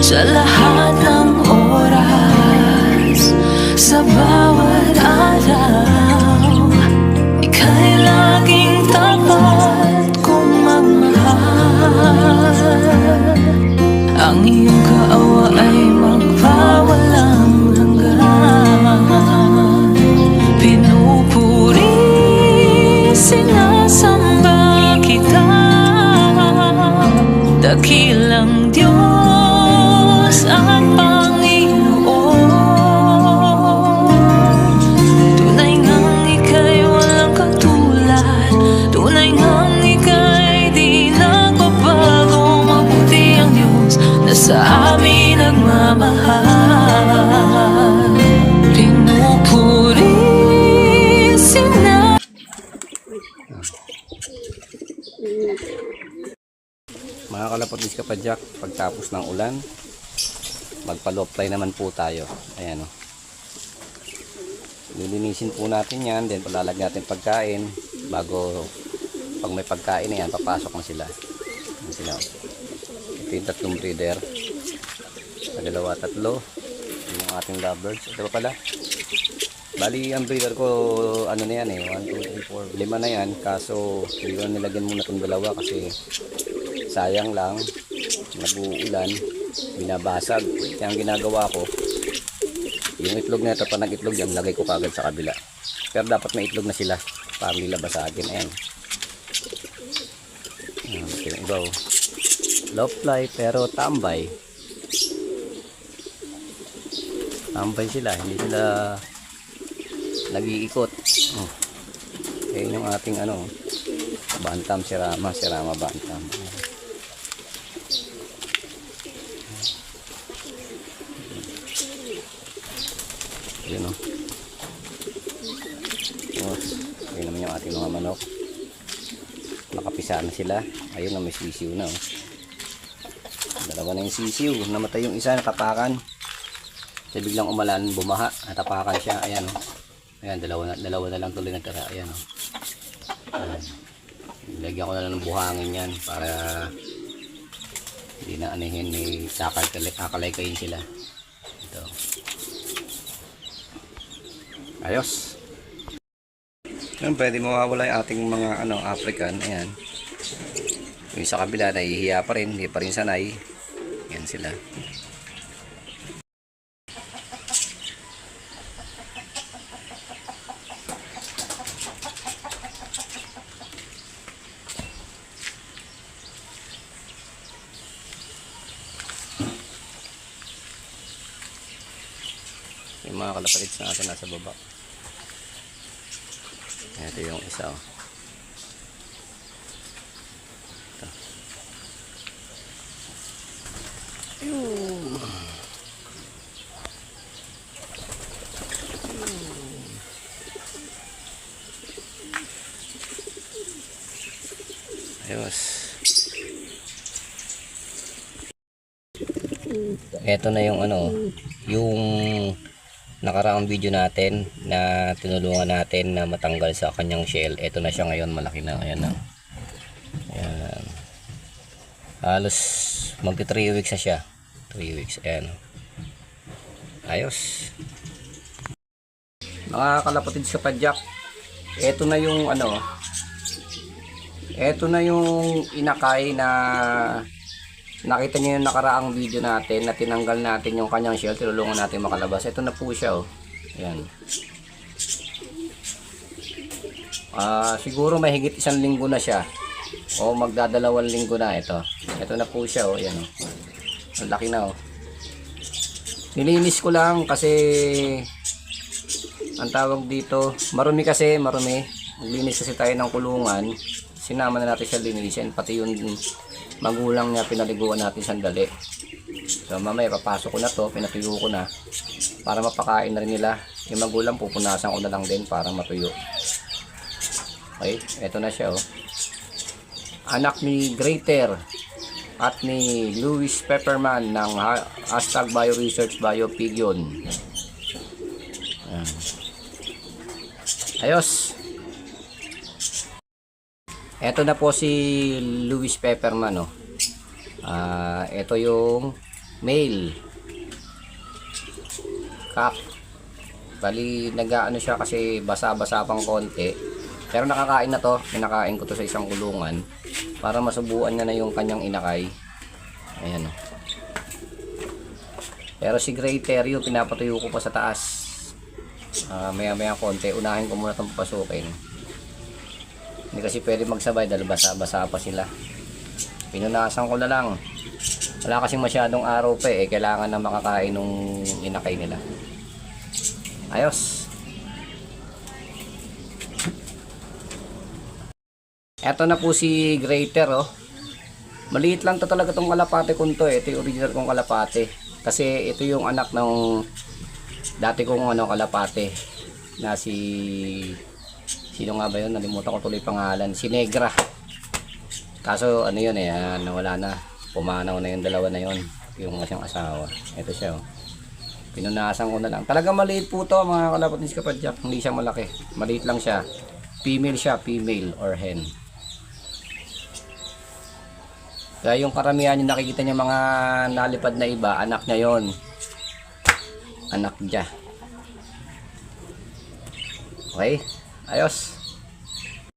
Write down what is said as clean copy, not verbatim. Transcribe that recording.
sa lahat ng oras, sa bawat araw. Ika'y laging tapat kong magmahal. Ang iyong kaawa ay magpawalang hanggan. Pinupuri, sinasamba kita, dakilang Diyos at Panginoon. Tunay ngang ika'y walang katulad, tunay ngang ika'y di nagbabago. Mabuti ang Diyos na sa amin nagmamahal. Pinupuri, Mga kalapatis kapadyak, pagtapos ng ulan, magpa-low-fly naman po tayo. Ayan o. Lilinisin po natin yan, then palalag natin pagkain. Bago, pag may pagkain na yan, papasok na sila. Ayan sila. Ito yung tatlong breeder. Dalawa, tatlo. Yung ating lovebirds. Ito pa pala. Bali, ang breeder ko, ano na yan eh, 1, 2, 3, 4, 5 na yan. Kaso, yun, nilagyan muna itong dalawa kasi sayang lang, nag-uulan, binabasag. Kaya ang ginagawa ko, yung itlog na ito, pa nag-itlog yan, lagay ko kagad sa kabila. Pero dapat may itlog na sila, para nila basagin. Ayan. Ito yung iba, oh. Low fly, pero tambay. Tambay sila, hindi sila nag-iikot. Ayan yung ating ano, bantam, sirama bantam. Yun o. Ayun naman yung ating mga manok. Nakapisa na sila. Ayun na, may sisiw na o. Dalawa na yung sisiw. Namatay yung isa, natapakan. Kasi biglang umalan, bumaha. Natapakan siya. Ayan o. Ayan, dalawa na lang tuloy natira. Ayan o. Lagyan ko na lang ng buhangin yan para hindi na anihin ni kakalay-kayin sila. Ito. Ayos. Yan, pwede mawawala yung ating mga African. Ayan. Yung sa kabila, nahihiya pa rin. Hindi pa rin sanay. Yan sila. Yung mga kalapatids natin nasa baba. Ito yung isa oh. Ayos. Ito na yung yung nakaraang video natin na tinulungan natin na matanggal sa kanyang shell. Ito na siya ngayon, malaki na. Ayan na. Ayan. Halos magti 3 weeks na siya. 3 weeks. Ayan. Ayos. Mga kalapatids sa padyak, ito na yung ito na yung inakay na nakita niyo yung nakaraang video natin na tinanggal natin yung kanyang shell, tinulungan natin makalabas. Ito na po siya oh. Ayan. Siguro mahigit 1 linggo na siya o magdadalawang linggo na ito. Ito na po siya oh. Ayan oh. Ang laki na oh. Nilinis ko lang kasi ang tawag dito, marumi. Naglinis kasi tayo ng kulungan. Sinama na natin siya linisin, pati yung magulang niya pinaliguan natin sandali. So mamaya papasok ko na to, pinatuyo ko na para mapakain na rin nila. Yung magulang pupunasan ko na lang din para matuyo. Okay, eto na siya oh. Anak ni Greater at ni Louis Pepperman ng #BioResearch BioPigeon. Ayos. Ito na po si Louis Pepperman oh. Ito yung Male. Cock. Bali, nag-ano siya kasi basa-basa pang konti. Pero nakakain na to. Pinakain ko to sa isang kulungan. Para masubuan niya na yung kanyang inakay. Ayan o. Pero si Gray Terrier, pinapatuyo ko pa sa taas. Maya-maya konti. Unahin ko muna itong papasukin. Hindi kasi pwede magsabay dahil basa-basa pa sila. Pinunasan ko na lang. Wala kasing masyadong araw pa eh. Kailangan na makakain nung inakay nila. Ayos. Eto na po si Greater oh. Maliit lang to talaga tong kalapate kong to eh. Ito yung original kong kalapate. Kasi ito yung anak ng dati kong kalapate na si sino nga ba yun? Nalimutan ko tuloy pangalan. Si Negra. Kaso ano yun eh, nawala na. Pumanaw na yung dalawa na yun. Yung siyang asawa. Ito siya oh. Pinunasan ko na lang. Talaga maliit po to mga kalapatins kapadyak. Hindi siya malaki. Maliit lang siya. Female siya. Female or hen. Kaya yung karamihan yung nakikita niya mga nalipad na iba. Anak niya yon. Anak niya. Okay. Ayos.